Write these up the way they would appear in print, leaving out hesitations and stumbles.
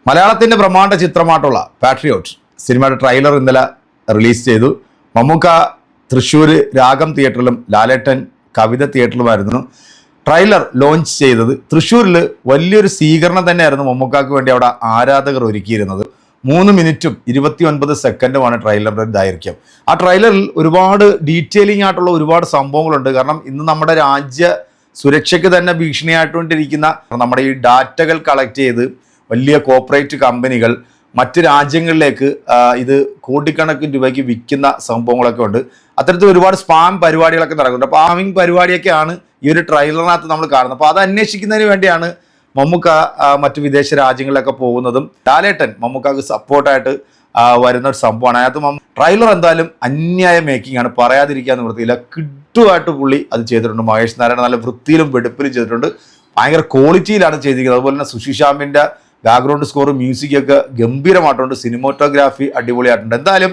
മലയാളത്തിൻ്റെ ബ്രഹ്മാണ്ഡ ചിത്രമായിട്ടുള്ള പാട്രിയോട്ട് സിനിമയുടെ ട്രെയിലർ ഇന്നലെ റിലീസ് ചെയ്തു. മമ്മൂക്ക തൃശ്ശൂർ രാഗം തിയേറ്ററിലും ലാലേട്ടൻ കവിത തിയേറ്ററിലുമായിരുന്നു ട്രെയിലർ ലോഞ്ച് ചെയ്തത്. തൃശ്ശൂരിൽ വലിയൊരു സ്വീകരണം തന്നെയായിരുന്നു മമ്മൂക്കാക്ക് വേണ്ടി അവിടെ ആരാധകർ ഒരുക്കിയിരുന്നത്. 3 മിനിറ്റും 29 സെക്കൻഡുമാണ് ട്രെയിലറിൻ്റെ ദൈർഘ്യം. ആ ട്രെയിലറിൽ ഒരുപാട് ഡീറ്റെയിലിംഗ് ആയിട്ടുള്ള ഒരുപാട് സംഭവങ്ങളുണ്ട്. കാരണം ഇന്ന് നമ്മുടെ രാജ്യ സുരക്ഷയ്ക്ക് തന്നെ ഭീഷണിയായിട്ടുകൊണ്ടിരിക്കുന്ന നമ്മുടെ ഈ ഡാറ്റകൾ കളക്ട് ചെയ്ത് വലിയ കോർപ്പറേറ്റ് കമ്പനികൾ മറ്റ് രാജ്യങ്ങളിലേക്ക് ഇത് കോടിക്കണക്കിന് രൂപയ്ക്ക് വിൽക്കുന്ന സംഭവങ്ങളൊക്കെ ഉണ്ട്. അത്തരത്തിൽ ഒരുപാട് സ്പാം പരിപാടികളൊക്കെ നടക്കുന്നുണ്ട്. അപ്പോൾ സ്പാമിങ് പരിപാടിയൊക്കെയാണ് ഈ ഒരു ട്രെയിലറിനകത്ത് നമ്മൾ കാണുന്നത്. അപ്പോൾ അത് അന്വേഷിക്കുന്നതിന് വേണ്ടിയാണ് മമ്മൂക്ക മറ്റ് വിദേശ രാജ്യങ്ങളിലൊക്കെ പോകുന്നതും. ലാലേട്ടൻ മമ്മൂക്കാക്ക് സപ്പോർട്ടായിട്ട് വരുന്ന ഒരു സംഭവമാണ്. അതിനകത്ത് ട്രെയിലർ എന്തായാലും അന്യായ മേക്കിംഗ് ആണ്, പറയാതിരിക്കാൻ നിവൃത്തിയില്ല. കിട്ടുമായിട്ട് പുള്ളി അത് ചെയ്തിട്ടുണ്ട്. മഹേഷ് നാരായണൻ നല്ല വൃത്തിയിലും വെടുപ്പിലും ചെയ്തിട്ടുണ്ട്. ഭയങ്കര ക്വാളിറ്റിയിലാണ് ചെയ്തിരിക്കുന്നത്. അതുപോലെ തന്നെ സുശി ശ്യാമിൻ്റെ ബാക്ക്ഗ്രൗണ്ട് സ്കോറും മ്യൂസിക്കൊക്കെ ഗംഭീരമായിട്ടുണ്ട്. സിനിമോട്ടോഗ്രാഫി അടിപൊളിയായിട്ടുണ്ട്. എന്തായാലും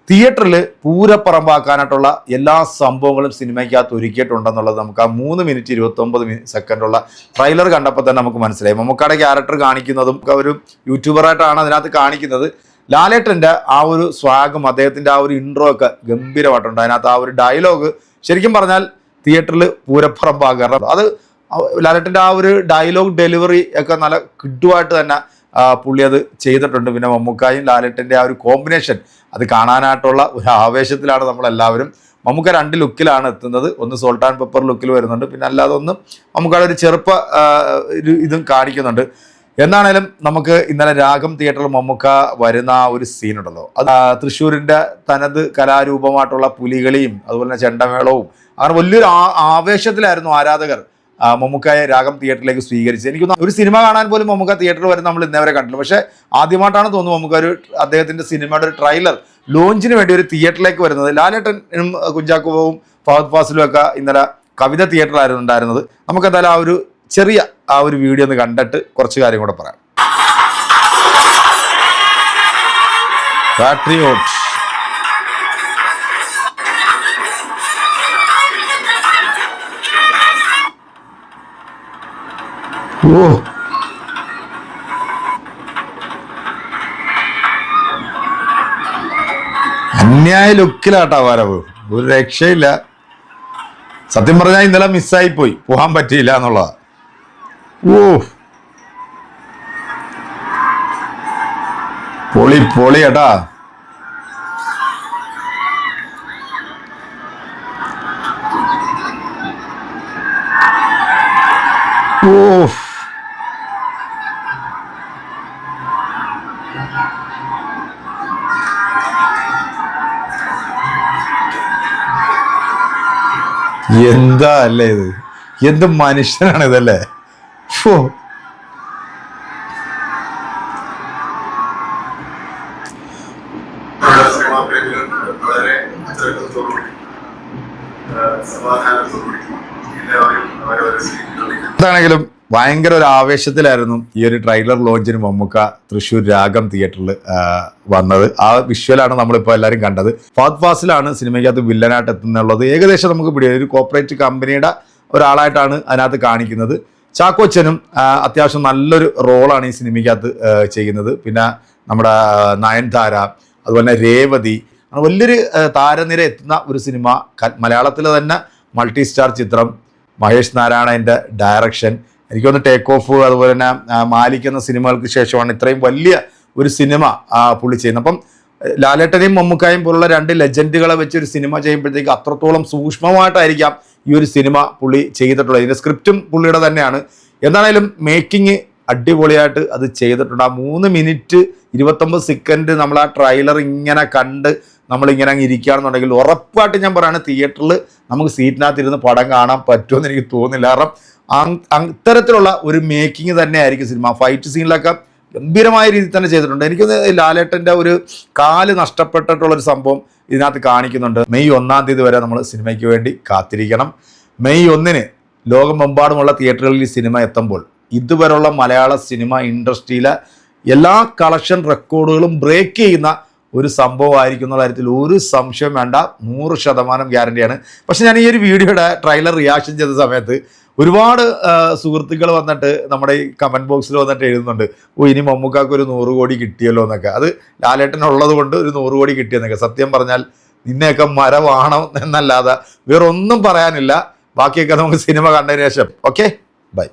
തിയേറ്ററിൽ പൂരപ്പറമ്പാക്കാനായിട്ടുള്ള എല്ലാ സംഭവങ്ങളും സിനിമയ്ക്കകത്ത് ഒരുക്കിയിട്ടുണ്ടെന്നുള്ളത് നമുക്ക് ആ 3 മിനിറ്റ് 29 സെക്കൻഡുള്ള ട്രെയിലർ കണ്ടപ്പോൾ തന്നെ നമുക്ക് മനസ്സിലായി. മമ്മൂക്കയുടെ ക്യാരക്ടർ കാണിക്കുന്നതും ഒരു യൂട്യൂബറായിട്ടാണ് അതിനകത്ത് കാണിക്കുന്നത്. ലാലേട്ടൻ്റെ ആ ഒരു സ്വാഗം, അദ്ദേഹത്തിൻ്റെ ആ ഒരു ഇൻട്രോ ഒക്കെ ഗംഭീരമായിട്ടുണ്ട്. അതിനകത്ത് ആ ഒരു ഡയലോഗ് ശരിക്കും പറഞ്ഞാൽ തിയേറ്ററിൽ പൂരപ്പറമ്പാകാറ്. അത് ലാലേട്ടൻ്റെ ആ ഒരു ഡയലോഗ് ഡെലിവറി ഒക്കെ നല്ല കിട്ടുമായിട്ട് തന്നെ പുള്ളി അത് ചെയ്തിട്ടുണ്ട്. പിന്നെ മമ്മൂക്കായും ലാലേട്ടൻ്റെ ആ ഒരു കോമ്പിനേഷൻ അത് കാണാനായിട്ടുള്ള ഒരു ആവേശത്തിലാണ് നമ്മളെല്ലാവരും. മമ്മൂക്ക 2 ലുക്കിലാണ് എത്തുന്നത്. ഒന്ന് സോൾട്ട് ആൻഡ് പെപ്പർ ലുക്കിൽ വരുന്നുണ്ട്, പിന്നെ അല്ലാതെ ഒന്ന് മമ്മൂക്കയുടെ ഒരു ചെറുപ്പ ഇതും കാണിക്കുന്നുണ്ട്. എന്താണേലും നമുക്ക് ഇന്നലെ രാഗം തിയേറ്ററിൽ മമ്മൂക്ക വരുന്ന ആ ഒരു സീനുണ്ടല്ലോ, അത് തൃശ്ശൂരിൻ്റെ തനത് കലാരൂപമായിട്ടുള്ള പുലികളിയും അതുപോലെ തന്നെ ചെണ്ടമേളവും അങ്ങനെ വലിയൊരു ആവേശത്തിലായിരുന്നു ആരാധകർ മമ്മൂക്കയെ രാഗം തിയേറ്ററിലേക്ക് സ്വീകരിച്ചത്. എനിക്ക് ഒരു സിനിമ കാണാൻ പോലും മമ്മൂക്ക തിയേറ്ററിൽ വരുന്ന നമ്മൾ ഇന്നേവരെ കണ്ടില്ല. പക്ഷേ ആദ്യമായിട്ടാണ് തോന്നുന്നു മമ്മൂക്ക അദ്ദേഹത്തിൻ്റെ സിനിമയുടെ ഒരു ട്രെയിലർ ലോഞ്ചിന് വേണ്ടി ഒരു തിയേറ്ററിലേക്ക് വരുന്നത്. ലാലേട്ടനും കുഞ്ചാക്കോവും ഫഹദ് ഫാസിലും ഒക്കെ ഇന്നലെ കവിത തിയേറ്ററിലായിരുന്നു ഉണ്ടായിരുന്നത്. നമുക്ക് എന്തായാലും ആ ഒരു ചെറിയ ആ ഒരു വീഡിയോ ഒന്ന് കണ്ടിട്ട് കുറച്ച് കാര്യം കൂടെ പറയാം. പാട്രിയോട്ട് അന്യായ ലുക്കിലാട്ടാ വരവ്, ഒരു രക്ഷയില്ല. സത്യം പറഞ്ഞാൽ ഇന്നലെ മിസ്സായി പോയി, പോകാൻ പറ്റിയില്ല എന്നുള്ളതാ. പൊളി പൊളി ഏട്ടാ. എന്താ അല്ലേ ഇത്, എന്ത് മനുഷ്യനാണ് ഇതല്ലേ. എന്താണെങ്കിലും ഭയങ്കര ഒരു ആവേശത്തിലായിരുന്നു ഈ ഒരു ട്രെയിലർ ലോഞ്ചിന് മമ്മൂക്ക തൃശ്ശൂർ രാഗം തിയേറ്ററിൽ വന്നത്. ആ വിഷ്വലാണ് നമ്മളിപ്പോൾ എല്ലാവരും കണ്ടത്. ഫഹദ് ഫാസിലാണ് സിനിമയ്ക്കകത്ത് വില്ലനായിട്ട് എത്തുന്നുള്ളത്. ഏകദേശം നമുക്ക് പിടിയും ഒരു കോർപ്പറേറ്റ് കമ്പനിയുടെ ഒരാളായിട്ടാണ് അതിനകത്ത് കാണിക്കുന്നത്. ചാക്കോച്ചനും അത്യാവശ്യം നല്ലൊരു റോളാണ് ഈ സിനിമയ്ക്കകത്ത് ചെയ്യുന്നത്. പിന്നെ നമ്മുടെ നയൻതാര, അതുപോലെ തന്നെ രേവതി, വലിയൊരു താരനിര എത്തുന്ന ഒരു സിനിമ. മലയാളത്തിലെ തന്നെ മൾട്ടി സ്റ്റാർ ചിത്രം, മഹേഷ് നാരായണൻ്റെ ഡയറക്ഷൻ. എനിക്കൊന്ന് ടേക്ക് ഓഫ്, അതുപോലെ തന്നെ മാലിക് എന്ന സിനിമകൾക്ക് ശേഷമാണ് ഇത്രയും വലിയ ഒരു സിനിമ പുള്ളി ചെയ്യുന്നത്. അപ്പം ലാലേട്ടനെയും മമ്മൂക്കായും പോലുള്ള 2 ലെജൻഡുകളെ വെച്ച് ഒരു സിനിമ ചെയ്യുമ്പോഴത്തേക്ക് അത്രത്തോളം സൂക്ഷ്മമായിട്ടായിരിക്കാം ഈ ഒരു സിനിമ പുള്ളി ചെയ്തിട്ടുള്ളത്. ഇതിൻ്റെ സ്ക്രിപ്റ്റും പുള്ളിയുടെ തന്നെയാണ്. എന്താണേലും മേക്കിംഗ് അടിപൊളിയായിട്ട് അത് ചെയ്തിട്ടുണ്ട്. ആ 3 മിനിറ്റ് 29 സെക്കൻഡ് നമ്മൾ ആ ട്രെയിലർ ഇങ്ങനെ കണ്ട് നമ്മളിങ്ങനെ അങ്ങ് ഇരിക്കുകയാണെന്നുണ്ടെങ്കിൽ ഉറപ്പായിട്ട് ഞാൻ പറയുകയാണ് തിയേറ്ററിൽ നമുക്ക് സീറ്റിനകത്തിരുന്ന് പടം കാണാൻ പറ്റുമെന്ന് എനിക്ക് തോന്നുന്നില്ല. കാരണം അത്തരത്തിലുള്ള ഒരു മേക്കിംഗ് തന്നെ ആയിരിക്കും സിനിമ. ഫൈറ്റ് സീനിലൊക്കെ ഗംഭീരമായ രീതിയിൽ തന്നെ ചെയ്തിട്ടുണ്ട്. എനിക്കൊന്ന് ലാലേട്ടൻ്റെ ഒരു കാല് നഷ്ടപ്പെട്ടിട്ടുള്ളൊരു സംഭവം ഇതിനകത്ത് കാണിക്കുന്നുണ്ട്. മെയ് 1-ാം തീയതി വരെ നമ്മൾ സിനിമയ്ക്ക് വേണ്ടി കാത്തിരിക്കണം. മെയ് 1-ന് ലോകമെമ്പാടുമുള്ള തിയേറ്ററുകളിൽ ഈ സിനിമ എത്തുമ്പോൾ ഇതുവരെയുള്ള മലയാള സിനിമ ഇൻഡസ്ട്രിയിലെ എല്ലാ കളക്ഷൻ റെക്കോർഡുകളും ബ്രേക്ക് ചെയ്യുന്ന ഒരു സംഭവമായിരിക്കും എന്നുള്ള കാര്യത്തിൽ ഒരു സംശയം വേണ്ട, 100% ഗ്യാരണ്ടിയാണ്. പക്ഷെ ഞാൻ ഈ ഒരു വീഡിയോയുടെ ട്രെയിലർ റിയാക്ഷൻ ചെയ്ത സമയത്ത് ഒരുപാട് സുഹൃത്തുക്കൾ വന്നിട്ട് നമ്മുടെ ഈ കമൻറ്റ് ബോക്സിൽ വന്നിട്ട് എഴുതുന്നുണ്ട്, ഇനി മമ്മൂക്കാക്ക് ഒരു 100 കോടി കിട്ടിയല്ലോ എന്നൊക്കെ. അത് ലാലേട്ടൻ ഉള്ളത് കൊണ്ട് ഒരു 100 കോടി കിട്ടിയെന്നൊക്കെ. സത്യം പറഞ്ഞാൽ നിന്നെയൊക്കെ മരവാണം എന്നല്ലാതെ വേറൊന്നും പറയാനില്ല. ബാക്കിയൊക്കെ നമുക്ക് സിനിമ കണ്ടതിന് ശേഷം. Okay, by.